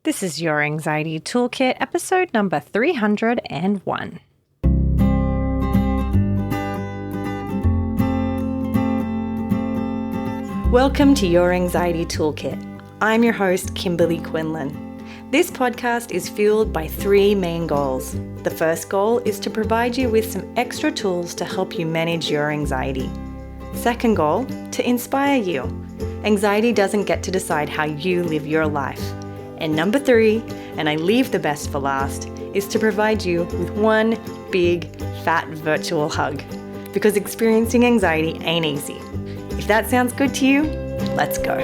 This is your Anxiety Toolkit, episode number 301. Welcome to Your Anxiety Toolkit. I'm your host, Kimberly Quinlan. This podcast is fueled by three main goals. The first goal is to provide you with some extra tools to help you manage your anxiety. Second goal, to inspire you. Anxiety doesn't get to decide how you live your life. And number three, and I leave the best for last, is to provide you with one big, fat virtual hug. Because experiencing anxiety ain't easy. If that sounds good to you, let's go.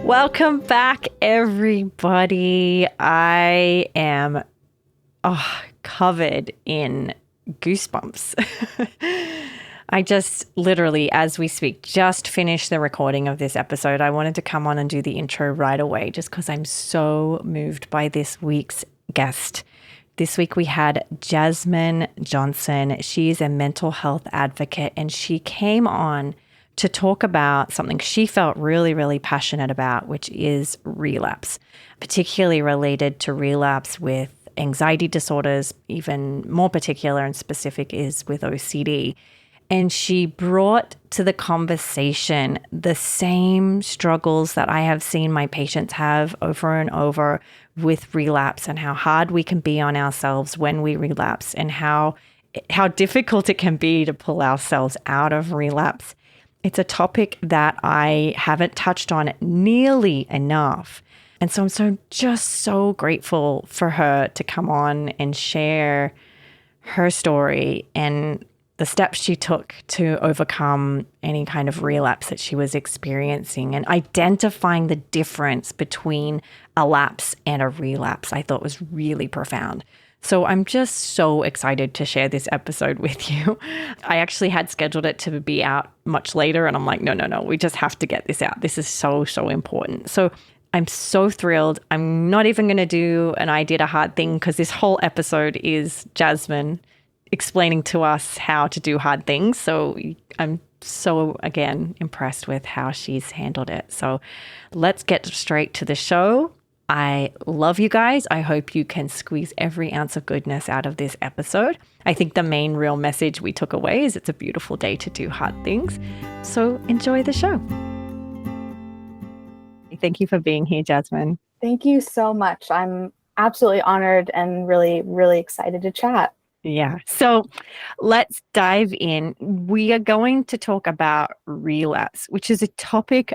Welcome back, everybody. I am covered in goosebumps. I just literally, as we speak, just finished the recording of this episode. I wanted to come on and do the intro right away just because I'm so moved by this week's guest. This week we had Jazzmin Johnson. She's a mental health advocate, and she came on to talk about something she felt really, really passionate about, which is relapse, particularly related to relapse with anxiety disorders. Even more particular and specific is with OCD. And she brought to the conversation the same struggles that I have seen my patients have over and over with relapse, and how hard we can be on ourselves when we relapse, and how difficult it can be to pull ourselves out of relapse. It's a topic that I haven't touched on nearly enough. And so I'm just so grateful for her to come on and share her story and the steps she took to overcome any kind of relapse that she was experiencing, and identifying the difference between a lapse and a relapse, I thought was really profound. So I'm just so excited to share this episode with you. I actually had scheduled it to be out much later, and I'm like, no, we just have to get this out. This is so important. So I'm so thrilled. I'm not even going to do an I did a hard thing, because this whole episode is Jazzmin explaining to us how to do hard things. So I'm so, again, impressed with how she's handled it. So let's get straight to the show. I love you guys. I hope you can squeeze every ounce of goodness out of this episode. I think the main real message we took away is it's a beautiful day to do hard things. So enjoy the show. Thank you for being here, Jazzmin. Thank you so much. I'm absolutely honored and really, really excited to chat. Yeah. So let's dive in. We are going to talk about relapse, which is a topic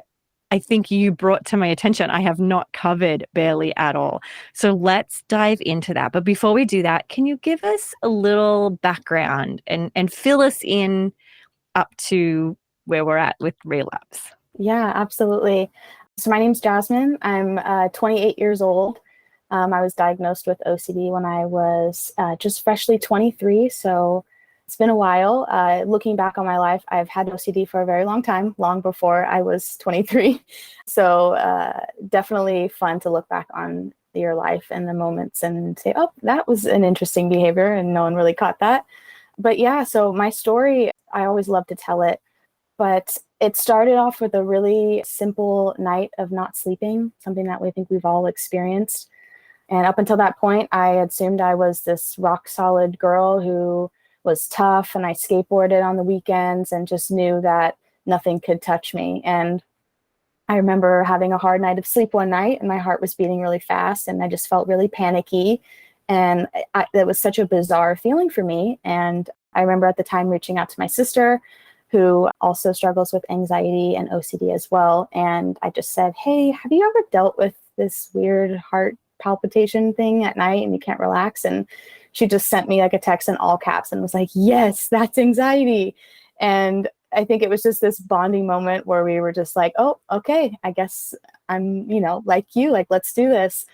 I think you brought to my attention I have not covered barely at all. So let's dive into that. But before we do that, can you give us a little background and fill us in up to where we're at with relapse? Yeah, absolutely. So my name's Jazzmin. I'm 28 years old. I was diagnosed with OCD when I was just freshly 23. So it's been a while. Looking back on my life, I've had OCD for a very long time, long before I was 23. So definitely fun to look back on your life and the moments and say, oh, that was an interesting behavior, and no one really caught that. But yeah, so my story, I always love to tell it. But it started off with a really simple night of not sleeping, something that we think we've all experienced. And up until that point, I assumed I was this rock solid girl who was tough, and I skateboarded on the weekends and just knew that nothing could touch me. And I remember having a hard night of sleep one night, and my heart was beating really fast, and I just felt really panicky. And it was such a bizarre feeling for me. And I remember at the time reaching out to my sister, who also struggles with anxiety and OCD as well. And I just said, hey, have you ever dealt with this weird heart palpitation thing at night and you can't relax? And she just sent me like a text in all caps and was like, yes, that's anxiety. And I think it was just this bonding moment where we were just like, oh, okay, I guess I'm, like you, like, let's do this.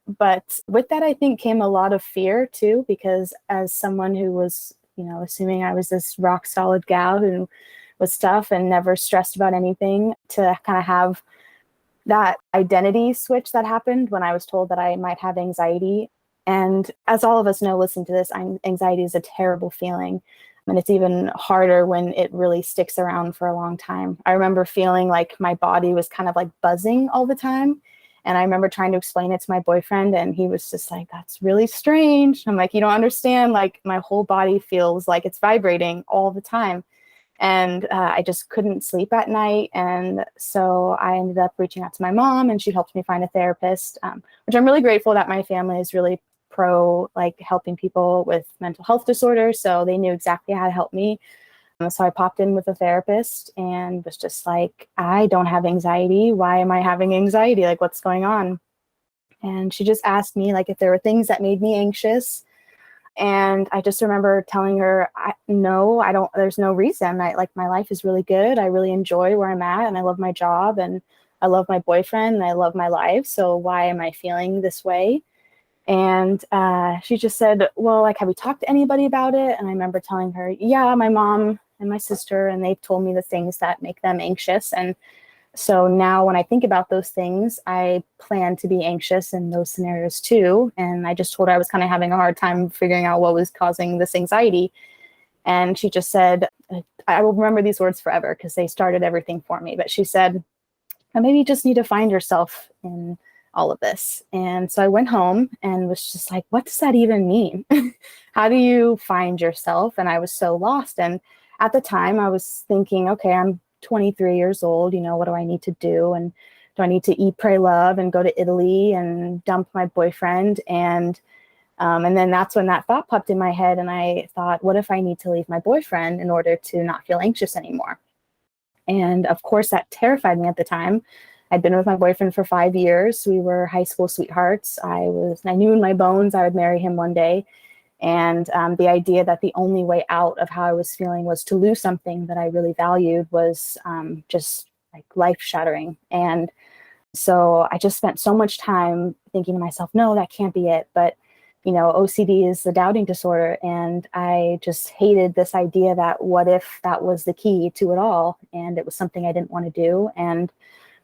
But with that, I think came a lot of fear too, because as someone who was, assuming I was this rock solid gal who was tough and never stressed about anything, to kind of have that identity switch that happened when I was told that I might have anxiety. And as all of us know, listening to this, anxiety is a terrible feeling. And it's even harder when it really sticks around for a long time. I remember feeling like my body was kind of like buzzing all the time. And I remember trying to explain it to my boyfriend, and he was just like, that's really strange. I'm like, you don't understand. Like, my whole body feels like it's vibrating all the time. And I just couldn't sleep at night. And so I ended up reaching out to my mom, and she helped me find a therapist, which I'm really grateful that my family is really pro like helping people with mental health disorders. So they knew exactly how to help me. So I popped in with a therapist and was just like, I don't have anxiety. Why am I having anxiety? Like, what's going on? And she just asked me like if there were things that made me anxious. And I just remember telling her, no, I don't, there's no reason. My life is really good. I really enjoy where I'm at, and I love my job, and I love my boyfriend, and I love my life. So why am I feeling this way? And she just said, well, like, have you talked to anybody about it? And I remember telling her, yeah, my mom and my sister, and they've told me the things that make them anxious. And so now when I think about those things, I plan to be anxious in those scenarios too. And I just told her I was kind of having a hard time figuring out what was causing this anxiety. And she just said, I will remember these words forever because they started everything for me. But she said, maybe you just need to find yourself in all of this. And so I went home and was just like, what does that even mean? How do you find yourself? And I was so lost. And at the time I was thinking, okay, I'm 23 years old. You know, what do I need to do? And do I need to eat, pray, love, and go to Italy and dump my boyfriend? And then that's when that thought popped in my head. And I thought, what if I need to leave my boyfriend in order to not feel anxious anymore? And of course, that terrified me at the time. I'd been with my boyfriend for 5 years. We were high school sweethearts. I knew in my bones I would marry him one day. And the idea that the only way out of how I was feeling was to lose something that I really valued was just like life shattering. And so I just spent so much time thinking to myself, no, that can't be it. But, you know, OCD is the doubting disorder. And I just hated this idea that what if that was the key to it all? And it was something I didn't want to do. And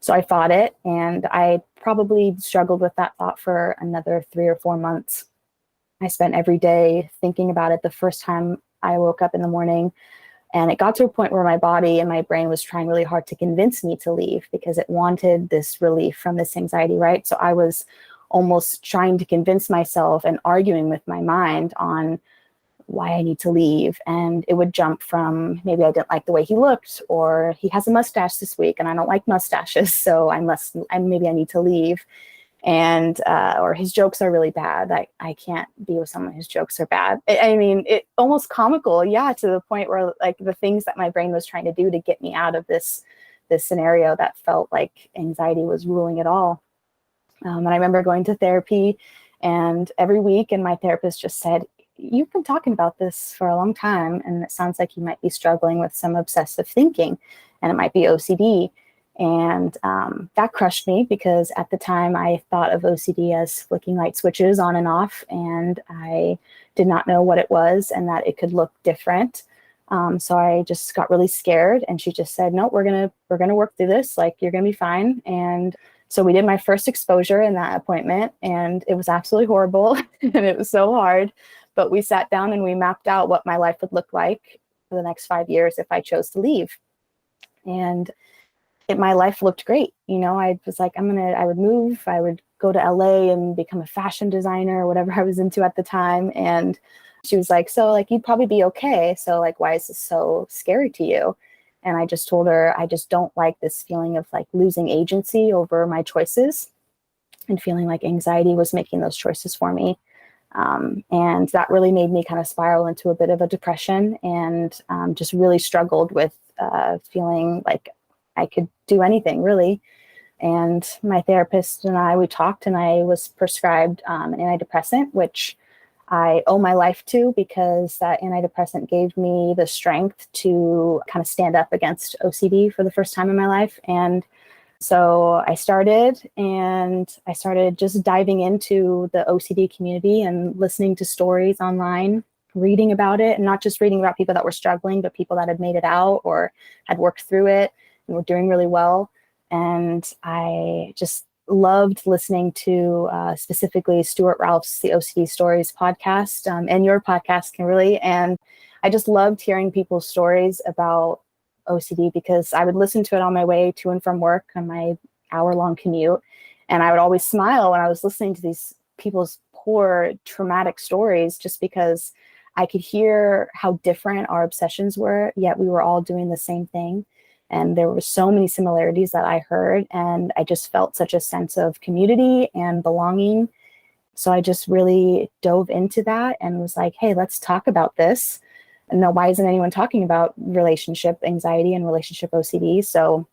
so I fought it. And I probably struggled with that thought for another 3 or 4 months. I spent every day thinking about it the first time I woke up in the morning. And it got to a point where my body and my brain was trying really hard to convince me to leave because it wanted this relief from this anxiety, right? So I was almost trying to convince myself and arguing with my mind on why I need to leave. And it would jump from maybe I didn't like the way he looked, or he has a mustache this week and I don't like mustaches, so maybe I need to leave. And or his jokes are really bad. I can't be with someone whose jokes are bad. I mean, it almost comical, yeah, to the point where like the things that my brain was trying to do to get me out of this scenario that felt like anxiety was ruling it all. And I remember going to therapy, and every week, and my therapist just said, "You've been talking about this for a long time, and it sounds like you might be struggling with some obsessive thinking, and it might be OCD." And that crushed me because at the time I thought of OCD as flicking light switches on and off, and I did not know what it was and that it could look different. So I just got really scared, and she just said, "No, we're gonna work through this. Like, you're gonna be fine." And so we did my first exposure in that appointment, and it was absolutely horrible and it was so hard. But we sat down and we mapped out what my life would look like for the next 5 years if I chose to leave. And my life looked great. You know, I was like, I would move, I would go to LA and become a fashion designer or whatever I was into at the time. And she was like, so like, you'd probably be okay. So like, why is this so scary to you? And I just told her, I just don't like this feeling of like losing agency over my choices and feeling like anxiety was making those choices for me. And that really made me kind of spiral into a bit of a depression, and just really struggled with feeling like I could do anything really. And my therapist and we talked, and I was prescribed an antidepressant, which I owe my life to because that antidepressant gave me the strength to kind of stand up against OCD for the first time in my life. And so I started just diving into the OCD community and listening to stories online, reading about it, and not just reading about people that were struggling, but people that had made it out or had worked through it and were doing really well. And I just loved listening to specifically Stuart Ralph's The OCD Stories podcast, and your podcast, Kimberly. And I just loved hearing people's stories about OCD because I would listen to it on my way to and from work on my hour-long commute. And I would always smile when I was listening to these people's poor, traumatic stories, just because I could hear how different our obsessions were, yet we were all doing the same thing. And there were so many similarities that I heard, and I just felt such a sense of community and belonging. So I just really dove into that and was like, hey, let's talk about this. And now, why isn't anyone talking about relationship anxiety and relationship OCD? So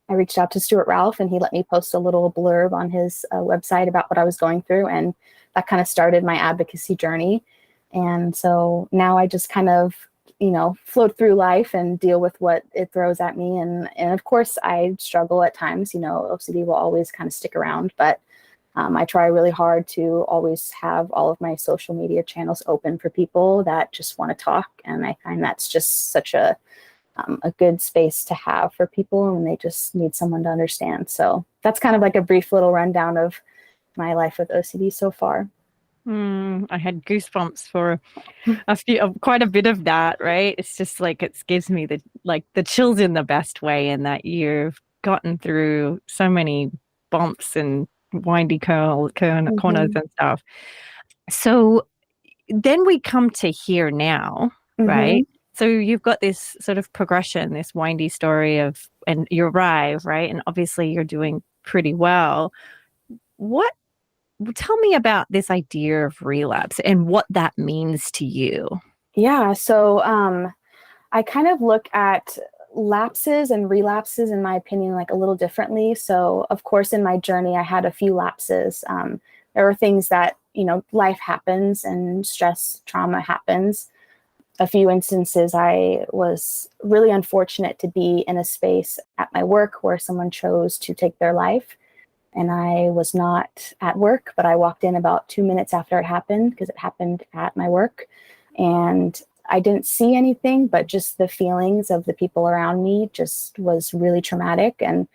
I reached out to Stuart Ralph, and he let me post a little blurb on his website about what I was going through. And that kind of started my advocacy journey. And so now I just kind of, float through life and deal with what it throws at me. And of course, I struggle at times. OCD will always kind of stick around, but I try really hard to always have all of my social media channels open for people that just want to talk. And I find that's just such a good space to have for people when they just need someone to understand. So that's kind of like a brief little rundown of my life with OCD so far. I had goosebumps for quite a bit of that, right? It's just like, it gives me the chills in the best way, in that you've gotten through so many bumps and windy corners and stuff. So then we come to here now, right? So you've got this sort of progression, this windy story and you arrive, right? And obviously you're doing pretty well. Tell me about this idea of relapse and what that means to you. Yeah. So I kind of look at lapses and relapses, in my opinion, like a little differently. So of course, in my journey, I had a few lapses. There were things that, life happens and stress, trauma happens. A few instances, I was really unfortunate to be in a space at my work where someone chose to take their life. And I was not at work, but I walked in about 2 minutes after it happened, because it happened at my work. And I didn't see anything, but just the feelings of the people around me just was really traumatic. And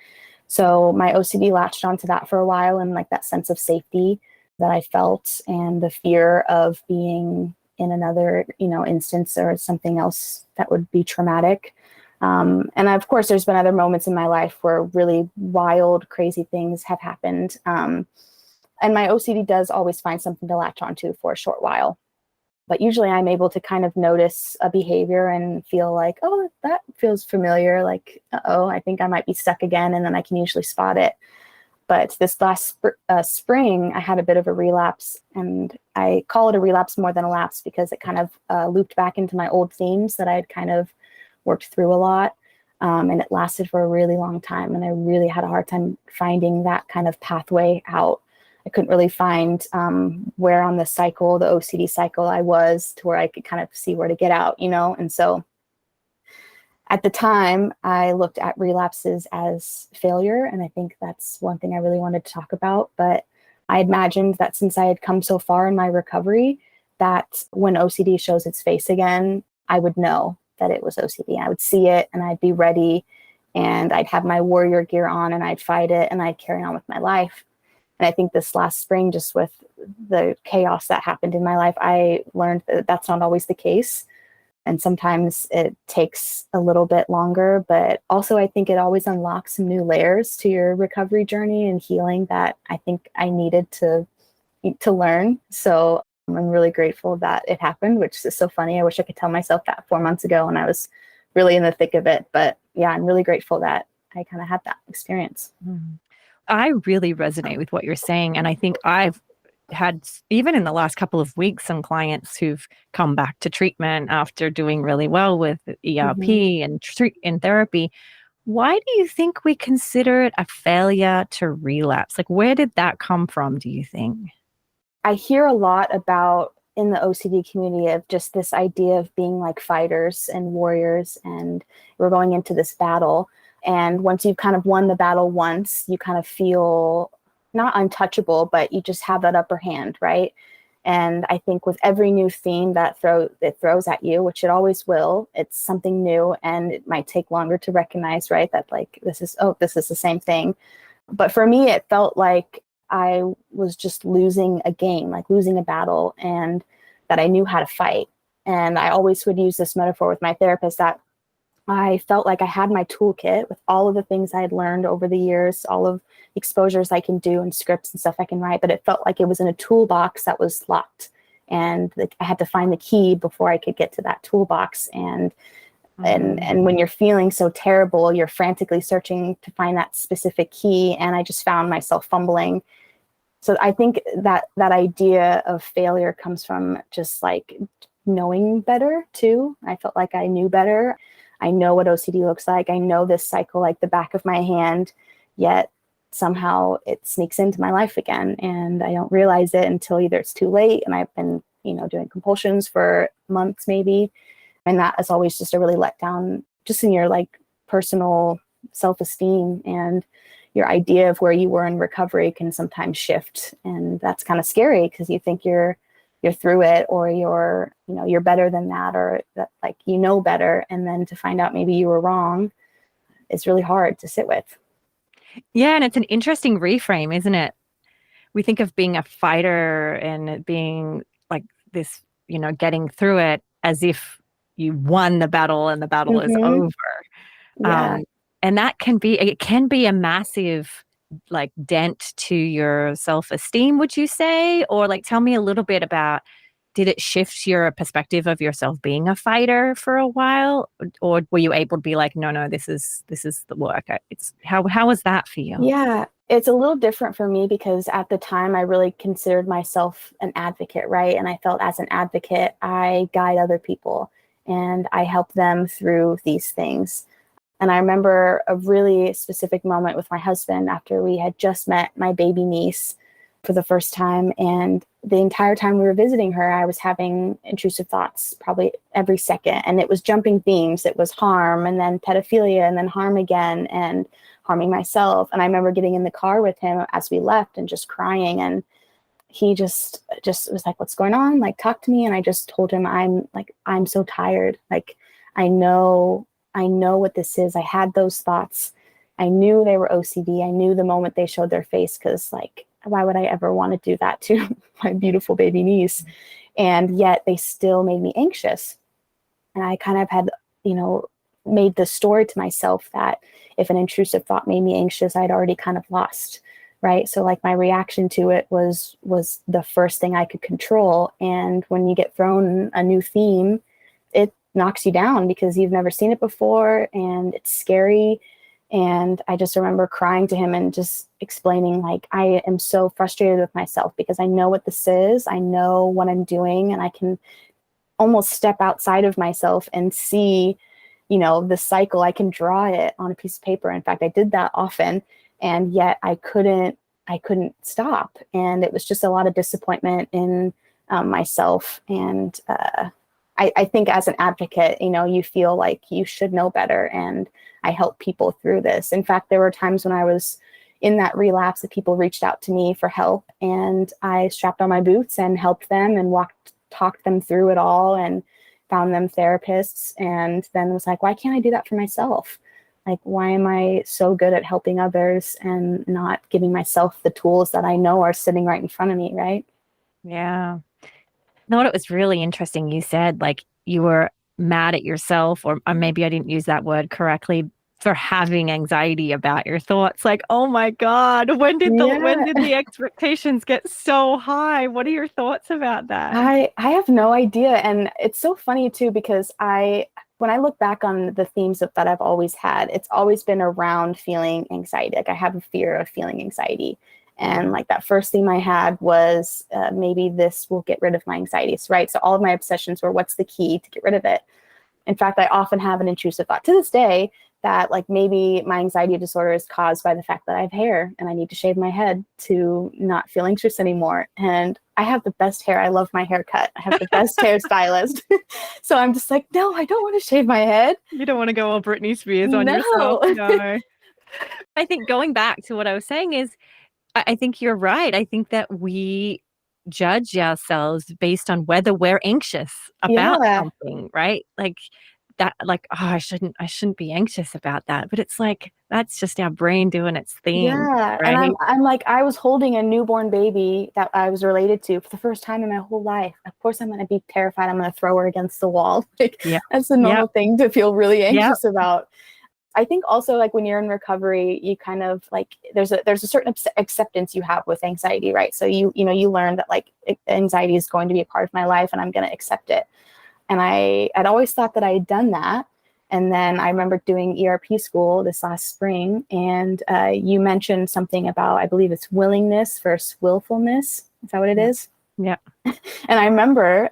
so my OCD latched onto that for a while, and like that sense of safety that I felt, and the fear of being in another, instance or something else that would be traumatic. And of course, there's been other moments in my life where really wild, crazy things have happened. And my OCD does always find something to latch onto for a short while. But usually I'm able to kind of notice a behavior and feel like, oh, that feels familiar. Like, I think I might be stuck again. And then I can usually spot it. But this last spring, I had a bit of a relapse, and I call it a relapse more than a lapse because it kind of looped back into my old themes that I had kind of worked through a lot. And it lasted for a really long time. And I really had a hard time finding that kind of pathway out. I couldn't really find where on the cycle, the OCD cycle I was, to where I could kind of see where to get out, And so at the time, I looked at relapses as failure. And I think that's one thing I really wanted to talk about. But I imagined that since I had come so far in my recovery, that when OCD shows its face again, I would know that it was OCD. I would see it and I'd be ready, and I'd have my warrior gear on and I'd fight it and I'd carry on with my life. And I think this last spring, just with the chaos that happened in my life, I learned that that's not always the case. And sometimes it takes a little bit longer, but also I think it always unlocks some new layers to your recovery journey and healing that I think I needed to learn. So I'm really grateful that it happened, which is so funny. I wish I could tell myself that 4 months ago when I was really in the thick of it. But yeah, I'm really grateful that I kind of had that experience. I really resonate with what you're saying. And I think I've had, even in the last couple of weeks, some clients who've come back to treatment after doing really well with ERP and in therapy. Why do you think we consider it a failure to relapse? Like, where did that come from, do you think? I hear a lot about in the OCD community of just this idea of being like fighters and warriors, and we're going into this battle. And once you've kind of won the battle once, you kind of feel not untouchable, but you just have that upper hand, right? And I think with every new theme that it throws at you, which it always will, it's something new, and it might take longer to recognize, right? That like, this is the same thing. But for me, it felt like I was just losing a game, like losing a battle, and that I knew how to fight. And I always would use this metaphor with my therapist that I felt like I had my toolkit with all of the things I had learned over the years, all of exposures I can do and scripts and stuff I can write, but it felt like it was in a toolbox that was locked. And I had to find the key before I could get to that toolbox. And when you're feeling so terrible, you're frantically searching to find that specific key. And I just found myself fumbling. So I think that idea of failure comes from just like knowing better too. I felt like I knew better. I know what OCD looks like. I know this cycle like the back of my hand, yet somehow it sneaks into my life again. And I don't realize it until either it's too late and I've been, doing compulsions for months maybe. And that is always just a really letdown just in your like personal self-esteem, and your idea of where you were in recovery can sometimes shift. And that's kind of scary because you think you're through it, or you're better than that, or that like better, and then to find out maybe you were wrong is really hard to sit with. Yeah, and it's an interesting reframe, isn't it? We think of being a fighter and it being like this, getting through it as if you won the battle and the battle is Mm-hmm. over. Yeah. And it can be a massive like dent to your self-esteem, would you say? Or like tell me a little bit about, did it shift your perspective of yourself being a fighter for a while? Or were you able to be like, no, this is the work. How was that for you? Yeah, it's a little different for me because at the time I really considered myself an advocate, right? And I felt as an advocate, I guide other people and I help them through these things. And I remember a really specific moment with my husband after we had just met my baby niece for the first time. And the entire time we were visiting her, I was having intrusive thoughts probably every second. And it was jumping themes. It was harm and then pedophilia and then harm again and harming myself. And I remember getting in the car with him as we left and just crying. And he just was like, what's going on? Like, talk to me. And I just told him, I'm so tired. Like, I know what this is. I had those thoughts. I knew they were OCD. I knew the moment they showed their face, because like, why would I ever want to do that to my beautiful baby niece? And yet they still made me anxious. And I kind of had, made the story to myself that if an intrusive thought made me anxious, I'd already kind of lost. Right. So like my reaction to it was the first thing I could control. And when you get thrown a new theme, it knocks you down because you've never seen it before and it's scary. And I just remember crying to him and just explaining, like, I am so frustrated with myself because I know what this is. I know what I'm doing, and I can almost step outside of myself and see, the cycle. I can draw it on a piece of paper. In fact, I did that often, and yet I couldn't stop. And it was just a lot of disappointment in myself. And I think as an advocate, you feel like you should know better, and I help people through this. In fact, there were times when I was in that relapse that people reached out to me for help, and I strapped on my boots and helped them and talked them through it all and found them therapists, and then was like, why can't I do that for myself? Like, why am I so good at helping others and not giving myself the tools that I know are sitting right in front of me, right? Yeah. No, it was really interesting. You said like you were mad at yourself, or maybe I didn't use that word correctly, for having anxiety about your thoughts. Like, oh my God, when Yeah. did the expectations get so high? What are your thoughts about that? I have no idea. And it's so funny too, because when I look back on the themes that I've always had, it's always been around feeling anxiety. Like, I have a fear of feeling anxiety. And like that first theme I had was maybe this will get rid of my anxieties, right? So all of my obsessions were, what's the key to get rid of it? In fact, I often have an intrusive thought to this day that like maybe my anxiety disorder is caused by the fact that I have hair and I need to shave my head to not feel anxious anymore. And I have the best hair. I love my haircut. I have the best hairstylist. So I'm just like, no, I don't want to shave my head. You don't want to go all Britney Spears on yourself. No. No. I think going back to what I was saying is, I think you're right. I think that we judge ourselves based on whether we're anxious about Yeah. something, right? Like, that like, oh, I shouldn't be anxious about that. But it's like, that's just our brain doing its thing, Yeah. And right? I'm like, I was holding a newborn baby that I was related to for the first time in my whole life. Of course, I'm going to be terrified. I'm going to throw her against the wall. Like, Yeah. that's the Yeah. normal thing to feel really Yeah. anxious about. I think also like when you're in recovery, you kind of like there's a certain acceptance you have with anxiety, right? So you learn that like anxiety is going to be a part of my life and I'm going to accept it. And I'd always thought that I had done that. And then I remember doing ERP school this last spring, and you mentioned something about, I believe it's willingness versus willfulness. Is that what it Yeah. is? Yeah. And I remember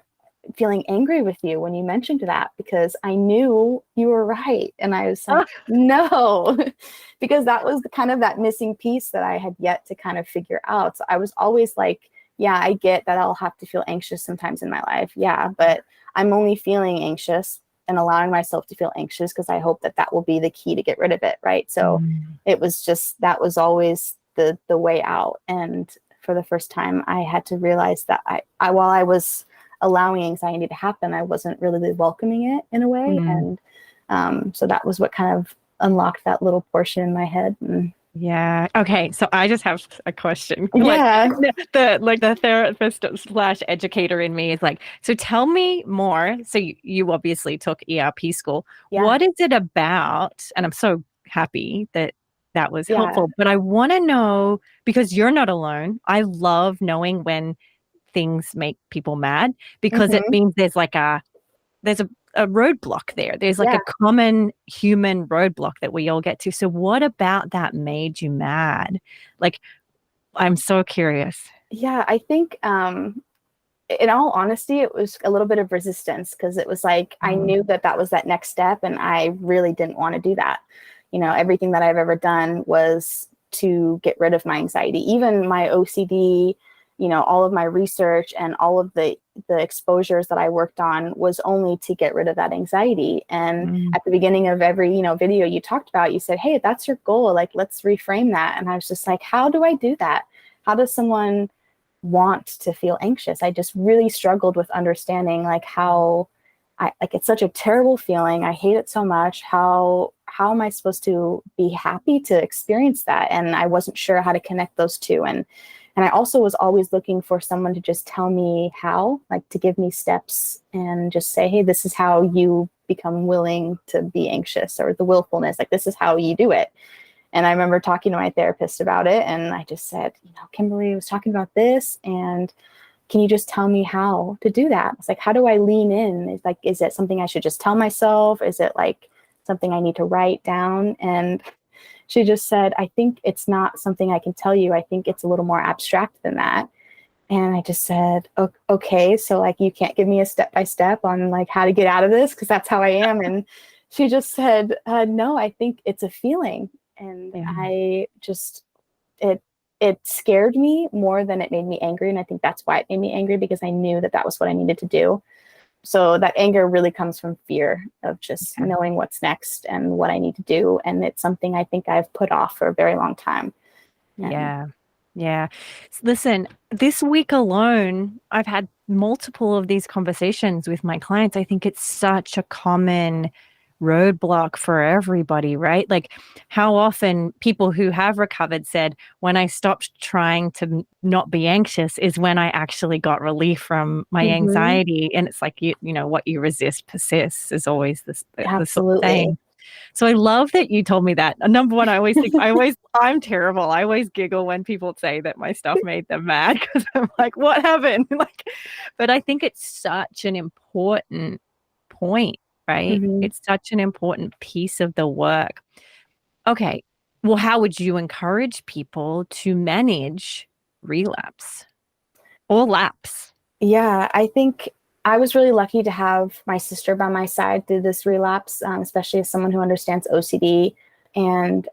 feeling angry with you when you mentioned that because I knew you were right. And I was like, no, because that was kind of that missing piece that I had yet to kind of figure out. So I was always like, yeah, I get that I'll have to feel anxious sometimes in my life. Yeah, but I'm only feeling anxious and allowing myself to feel anxious because I hope that that will be the key to get rid of it. Right. So it was just, that was always the way out. And for the first time, I had to realize that I while I was allowing anxiety to happen, I wasn't really welcoming it in a way. Mm. And so that was what kind of unlocked that little portion in my head. And Yeah. Okay. So I just have a question. Like yeah. the therapist slash educator in me is like, so tell me more. So you obviously took ERP school. Yeah. What is it about? And I'm so happy that that was Yeah. helpful. But I want to know, because you're not alone. I love knowing when things make people mad because it Hmm. means there's a roadblock there. There's like Yeah. a common human roadblock that we all get to. So what about that made you mad? Like, I'm so curious. Yeah. I think, in all honesty, it was a little bit of resistance because it was like I Mm. knew that that was that next step, and I really didn't want to do that. Everything that I've ever done was to get rid of my anxiety, even my OCD. All of my research and all of the exposures that I worked on was only to get rid of that anxiety. And Mm. at the beginning of every video you talked about, you said, "Hey, that's your goal. Like, let's reframe that." And I was just like, "How do I do that? How does someone want to feel anxious?" I just really struggled with understanding like how it's such a terrible feeling. I hate it so much. How am I supposed to be happy to experience that? And I wasn't sure how to connect those two. And I also was always looking for someone to just tell me how, like to give me steps and just say, "Hey, this is how you become willing to be anxious," or the willfulness, like this is how you do it. And I remember talking to my therapist about it, and I just said, "Kimberly was talking about this, and can you just tell me how to do that?" It's like, how do I lean in? It's like, is it something I should just tell myself? Is it like something I need to write down? And she just said, "I think it's not something I can tell you. I think it's a little more abstract than that." And I just said, "Okay, so like you can't give me a step by step on like how to get out of this because that's how I am." And she just said, "No, I think it's a feeling." And Yeah. I just it it scared me more than it made me angry, and I think that's why it made me angry because I knew that that was what I needed to do. So that anger really comes from fear of just Yeah. knowing what's next and what I need to do, and it's something I think I've put off for a very long time. And Yeah. Yeah. Listen, this week alone, I've had multiple of these conversations with my clients. I think it's such a common roadblock for everybody, right? Like how often people who have recovered said, when I stopped trying to not be anxious is when I actually got relief from my mhm, anxiety. And it's like, what you resist persists is always the sort of absolutely. saying. So I love that you told me that. Number one, I'm terrible. I always giggle when people say that my stuff made them mad because I'm like, what happened? Like, but I think it's such an important point, right? Mhm. It's such an important piece of the work. Okay. Well, how would you encourage people to manage relapse or lapse? Yeah, I think I was really lucky to have my sister by my side through this relapse, especially as someone who understands OCD. And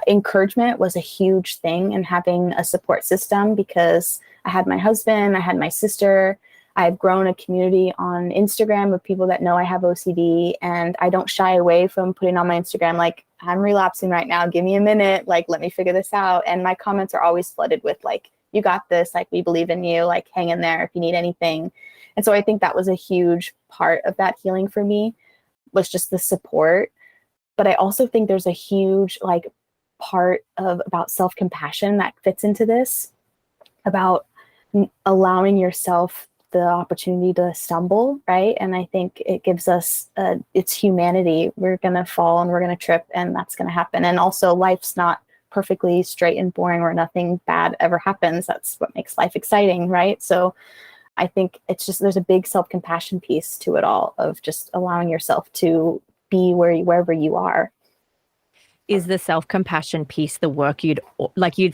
encouragement was a huge thing, and having a support system because I had my husband, I had my sister. I've grown a community on Instagram of people that know I have OCD, and I don't shy away from putting on my Instagram, like, "I'm relapsing right now. Give me a minute. Like, let me figure this out." And my comments are always flooded with, like, "You got this. Like, we believe in you. Like, hang in there if you need anything." And so I think that was a huge part of that healing for me. was just the support. But I also think there's a huge like part of about self-compassion that fits into this, about allowing yourself the opportunity to stumble, right? And I think it gives us it's humanity. We're gonna fall and we're gonna trip, and that's gonna happen. And also, life's not perfectly straight and boring where nothing bad ever happens. That's what makes life exciting, right? So I think it's just there's a big self-compassion piece to it all, of just allowing yourself to be wherever you are. Is the self-compassion piece the work you'd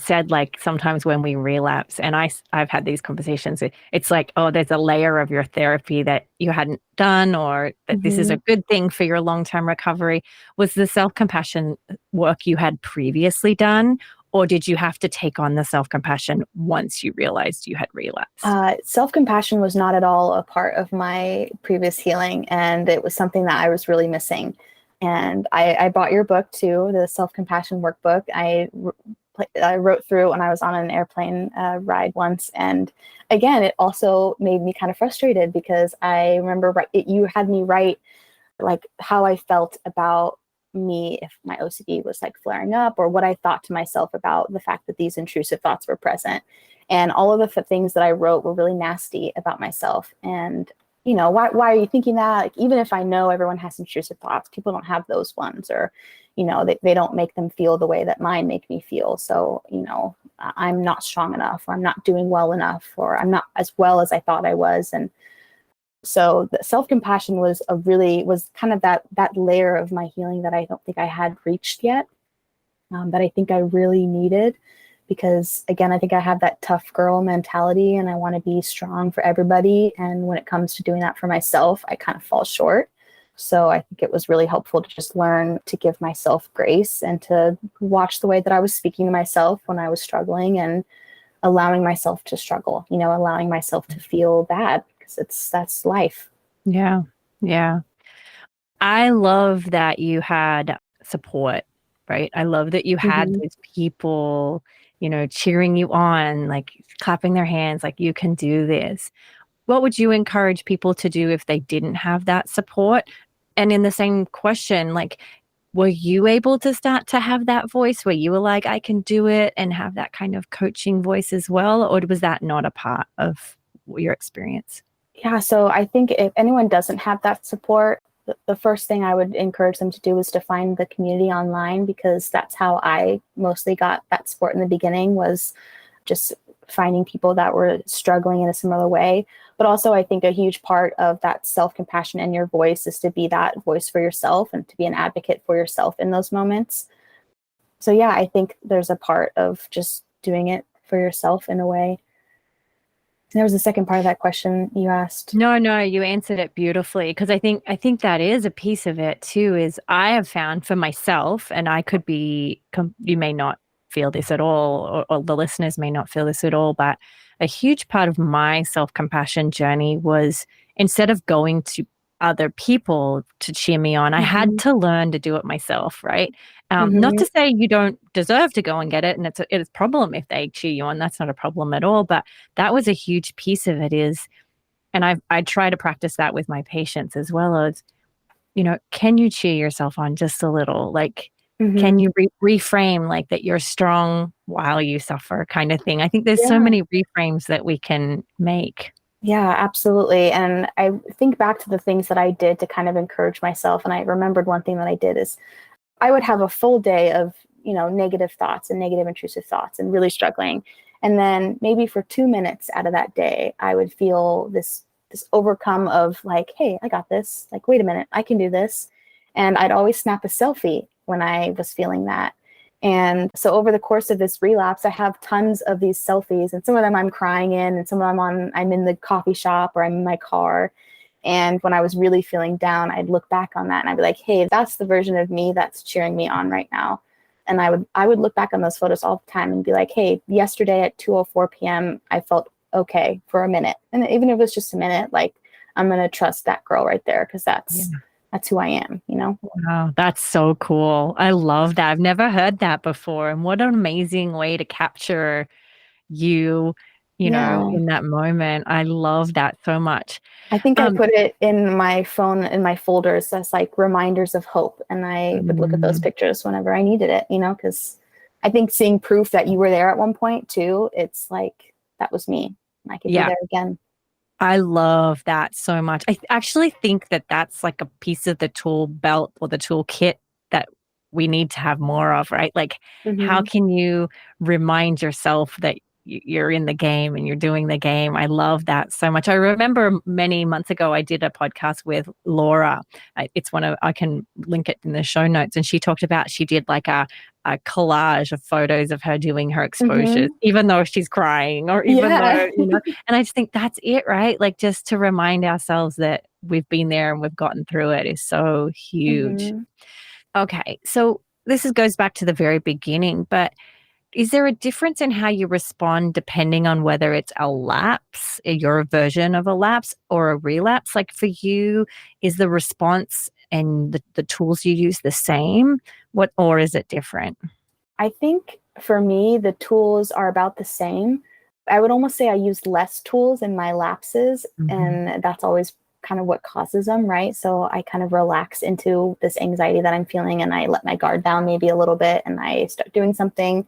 said, like sometimes when we relapse, and I've had these conversations, it's like, oh, there's a layer of your therapy that you hadn't done, or that this is a Mm-hmm. good thing for your long-term recovery. Was the self-compassion work you had previously done, or did you have to take on the self-compassion once you realized you had relapsed? Self-compassion was not at all a part of my previous healing, and it was something that I was really missing. And I bought your book too, the self-compassion workbook. I wrote through when I was on an airplane ride once, and again, it also made me kind of frustrated because I remember you had me write like how I felt about me if my OCD was like flaring up, or what I thought to myself about the fact that these intrusive thoughts were present. And all of the things that I wrote were really nasty about myself. And, why are you thinking that? Like, even if I know everyone has intrusive thoughts, people don't have those ones, or, they don't make them feel the way that mine make me feel. So, I'm not strong enough, or I'm not doing well enough, or I'm not as well as I thought I was. And so the self-compassion was kind of that layer of my healing that I don't think I had reached yet, that I think I really needed, because again, I think I have that tough girl mentality and I want to be strong for everybody. And when it comes to doing that for myself, I kind of fall short. So I think it was really helpful to just learn to give myself grace and to watch the way that I was speaking to myself when I was struggling, and allowing myself to struggle, allowing myself to feel bad, because that's life. Yeah. Yeah. I love that you had support, right? I love that you had Mm-hmm. those people, cheering you on, like clapping their hands, like you can do this. What would you encourage people to do if they didn't have that support? And in the same question, like, were you able to start to have that voice where you were like, I can do it, and have that kind of coaching voice as well? Or was that not a part of your experience? Yeah, so I think if anyone doesn't have that support, the first thing I would encourage them to do is to find the community online, because that's how I mostly got that support in the beginning, was just finding people that were struggling in a similar way. But also, I think a huge part of that self-compassion in your voice is to be that voice for yourself and to be an advocate for yourself in those moments. So yeah, I think there's a part of just doing it for yourself in a way. There was a second part of that question you asked. No, no, you answered it beautifully, because I think that is a piece of it too. Is I have found for myself, and I could be, you may not feel this at all, or the listeners may not feel this at all, but a huge part of my self-compassion journey was, instead of going to other people to cheer me on, I had Mm-hmm. to learn to do it myself, right? Not Mm-hmm. to say you don't deserve to go and get it, and it's a problem if they cheer you on. That's not a problem at all. But that was a huge piece of it, is, and I try to practice that with my patients as well, as, can you cheer yourself on just a little? Like, can Mm-hmm. you reframe, like, that you're strong while you suffer, kind of thing? I think there's so Yeah. many reframes that we can make. Yeah, absolutely. And I think back to the things that I did to kind of encourage myself. And I remembered one thing that I did is I would have a full day of, negative thoughts and negative intrusive thoughts and really struggling. And then maybe for 2 minutes out of that day, I would feel this overcome of like, hey, I got this. Like, wait a minute, I can do this. And I'd always snap a selfie when I was feeling that. And so over the course of this relapse, I have tons of these selfies, and some of them I'm crying in, and some of them I'm in the coffee shop or I'm in my car. And when I was really feeling down, I'd look back on that and I'd be like, hey, that's the version of me that's cheering me on right now. And I would look back on those photos all the time and be like, hey, yesterday at 2:04 p.m., I felt okay for a minute. And even if it was just a minute, like, I'm going to trust that girl right there, because that's who I am. Wow, that's so cool. I love that. I've never heard that before. And what an amazing way to capture you Yeah. in that moment. I love that so much. I think I Um, put it in my phone in my folders as like reminders of hope. And I would look at those mm, pictures whenever I needed it, because I think seeing proof that you were there at one point too, it's like that was me. I could be yeah, there again. I love that so much. Actually think that that's like a piece of the tool belt or the toolkit that we need to have more of, right? Like, how Hmm. can you remind yourself that you're in the game and you're doing the game? I love that so much. I remember many months ago, I did a podcast with Laura. It's one of, I can link it in the show notes. And she talked about, she did like a collage of photos of her doing her exposures, Hmm. even though she's crying or even Yeah. though, and I just think that's it, right? Like just to remind ourselves that we've been there and we've gotten through it is so huge. Hmm. Okay. So goes back to the very beginning, but is there a difference in how you respond depending on whether it's a lapse, your version of a lapse, or a relapse? Like for you, is the response and the tools you use the same? Or is it different? I think for me, the tools are about the same. I would almost say I use less tools in my lapses, Mhm. and that's always kind of what causes them, right? So I kind of relax into this anxiety that I'm feeling and I let my guard down maybe a little bit and I start doing something.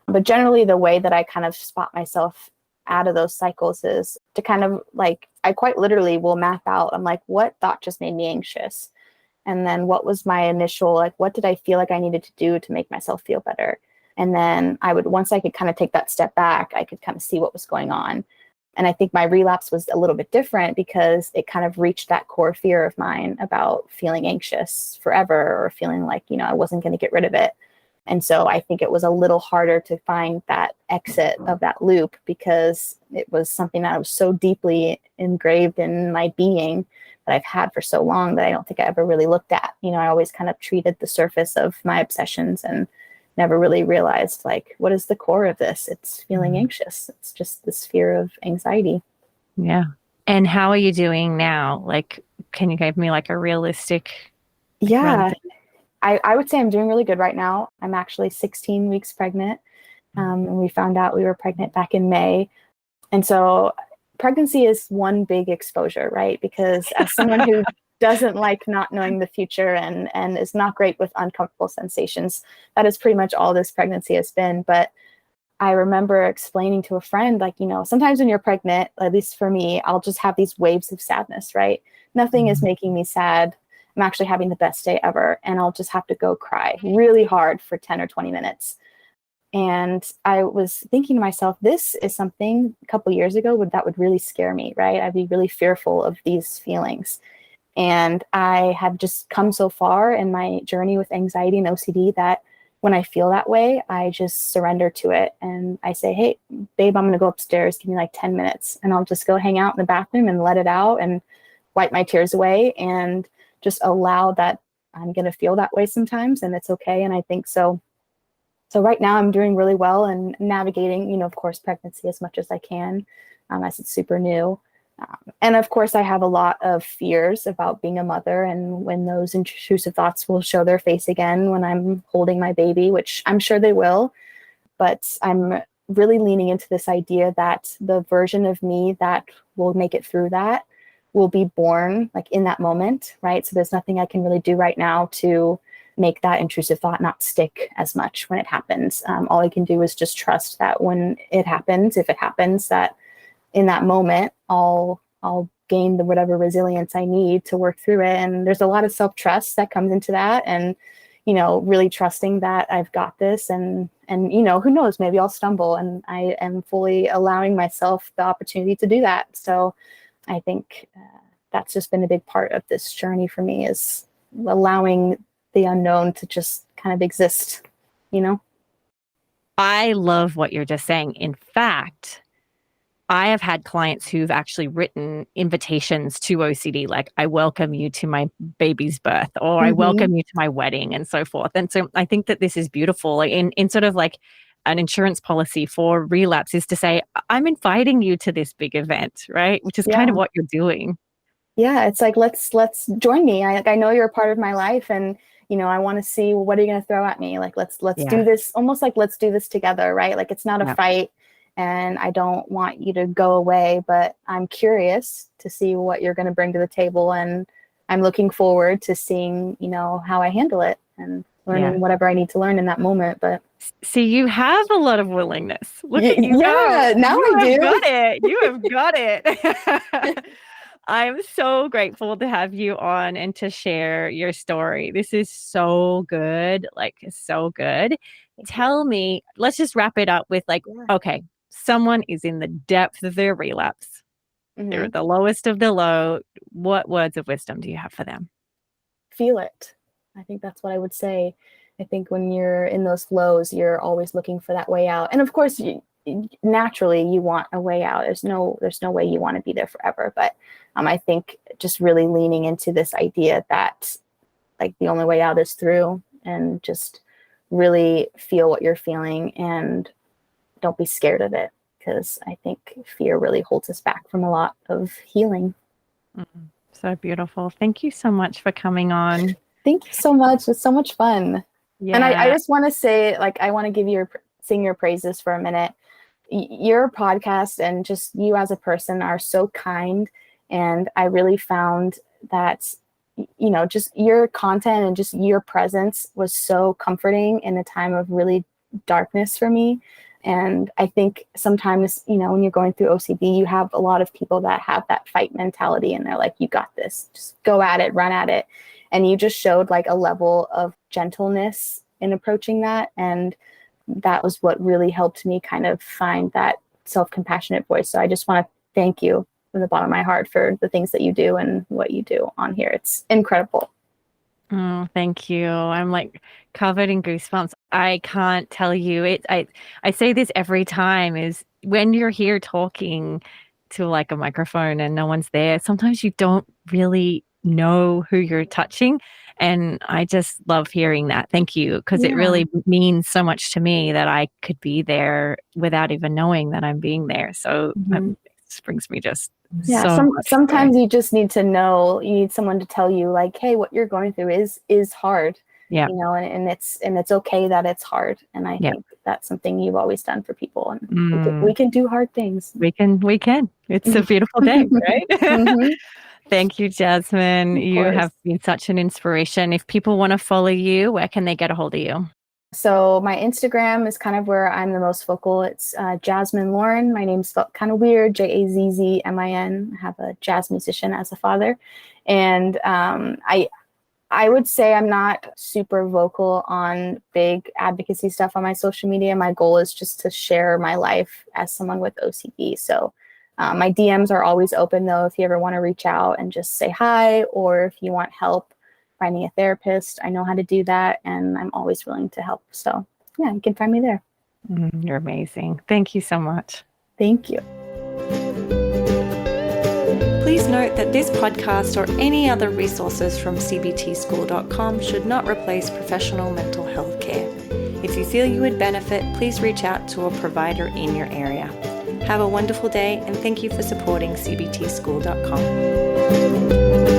But generally, the way that I kind of spot myself out of those cycles is to kind of like, I quite literally will map out, I'm like, what thought just made me anxious? And then what was my initial, like, what did I feel like I needed to do to make myself feel better? And then I would, once I could kind of take that step back, I could kind of see what was going on. And I think my relapse was a little bit different because it kind of reached that core fear of mine about feeling anxious forever or feeling like, I wasn't going to get rid of it. And so I think it was a little harder to find that exit of that loop because it was something that was so deeply engraved in my being that I've had for so long that I don't think I ever really looked at. I always kind of treated the surface of my obsessions and never really realized like, what is the core of this? It's feeling Mhm. anxious. It's just this fear of anxiety. Yeah. And how are you doing now? Like, can you give me like a realistic run Yeah, through? I would say I'm doing really good right now. I'm actually 16 weeks pregnant. And we found out we were pregnant back in May. And so pregnancy is one big exposure, right? Because as someone who doesn't like not knowing the future and is not great with uncomfortable sensations, that is pretty much all this pregnancy has been. But I remember explaining to a friend, like, sometimes when you're pregnant, at least for me, I'll just have these waves of sadness, right? Nothing is Mhm. making me sad. I'm actually having the best day ever. And I'll just have to go cry really hard for 10 or 20 minutes. And I was thinking to myself, this is something a couple years ago that would really scare me, right? I'd be really fearful of these feelings. And I have just come so far in my journey with anxiety and OCD that when I feel that way, I just surrender to it. And I say, hey, babe, I'm going to go upstairs. Give me like 10 minutes. And I'll just go hang out in the bathroom and let it out and wipe my tears away and just allow that I'm going to feel that way sometimes. And it's okay. And I think so. So right now I'm doing really well and navigating, of course, pregnancy as much as I can, as it's super new. And of course, I have a lot of fears about being a mother and when those intrusive thoughts will show their face again when I'm holding my baby, which I'm sure they will. But I'm really leaning into this idea that the version of me that will make it through that will be born like in that moment, right? So there's nothing I can really do right now to make that intrusive thought not stick as much when it happens. All I can do is just trust that when it happens, if it happens, that in that moment, I'll gain the whatever resilience I need to work through it. And there's a lot of self-trust that comes into that. And, really trusting that I've got this and, who knows, maybe I'll stumble and I am fully allowing myself the opportunity to do that. So I think that's just been a big part of this journey for me is allowing the unknown to just kind of exist, you know? I love what you're just saying. In fact, I have had clients who've actually written invitations to OCD, like, I welcome you to my baby's birth, or I Mm-hmm. welcome you to my wedding, and so forth. And so I think that this is beautiful. Like in sort of like an insurance policy for relapse is to say, I'm inviting you to this big event, right? Which is kind of Yeah. what you're doing. Yeah, it's like let's join me. I know you're a part of my life, and I want to see, well, what are you going to throw at me? Like let's Yeah. do this, almost like let's do this together, right? Like it's not a Yeah. fight. and I don't want you to go away, but I'm curious to see what you're going to bring to the table, and I'm looking forward to seeing, how I handle it and learning whatever I need to learn in that moment. But see, you have a lot of willingness. Look at you yeah, go. now You I have do. got it. You have got it. I'm so grateful to have you on and to share your story. This is so good, like so good. Tell me, let's just wrap it up with okay, someone is in the depth of their relapse. They're at the lowest of the low. What words of wisdom do you have for them? Feel it. I think that's what I would say. I think when you're in those lows, you're always looking for that way out. And of course, naturally, you want a way out. There's no way you want to be there forever. But I think just really leaning into this idea that like the only way out is through, and just really feel what you're feeling and don't be scared of it, because I think fear really holds us back from a lot of healing. So beautiful. Thank you so much for coming on. Thank you so much. It's so much fun. Yeah. And I just want to say, I want to sing your praises for a minute. Your podcast and just you as a person are so kind. And I really found that, just your content and just your presence was so comforting in a time of really darkness for me. And I think sometimes, when you're going through OCD, you have a lot of people that have that fight mentality, and they're like, you got this, just go at it, run at it. And you just showed a level of gentleness in approaching that. And that was what really helped me kind of find that self-compassionate voice. So I just want to thank you from the bottom of my heart for the things that you do and what you do on here. It's incredible. Oh, thank you. I'm covered in goosebumps. I can't tell you it. I say this every time, is when you're here talking to a microphone and no one's there, sometimes you don't really know who you're touching. And I just love hearing that. Thank you. Because it really means so much to me that I could be there without even knowing that I'm being there. So it brings me just sometimes you just need to know, you need someone to tell you hey, what you're going through is hard. Yeah. And it's okay that it's hard. And I think that's something you've always done for people. And we can do hard things. We can. It's a beautiful day, right? Thank you, Jazzmin. You have been such an inspiration. If people want to follow you, where can they get a hold of you? So my Instagram is kind of where I'm the most vocal. It's Jazzmin Lauren. My name's spelled kind of weird, Jazzmin. I have a jazz musician as a father. And I would say I'm not super vocal on big advocacy stuff on my social media. My goal is just to share my life as someone with OCD. So my DMs are always open, though, if you ever want to reach out and just say hi, or if you want help finding a therapist, I know how to do that, and I'm always willing to help. So yeah, you can find me there. You're amazing. Thank you so much. Thank you. Please note that this podcast or any other resources from cbtschool.com should not replace professional mental health care. If you feel you would benefit, please reach out to a provider in your area. Have a wonderful day, and thank you for supporting cbtschool.com.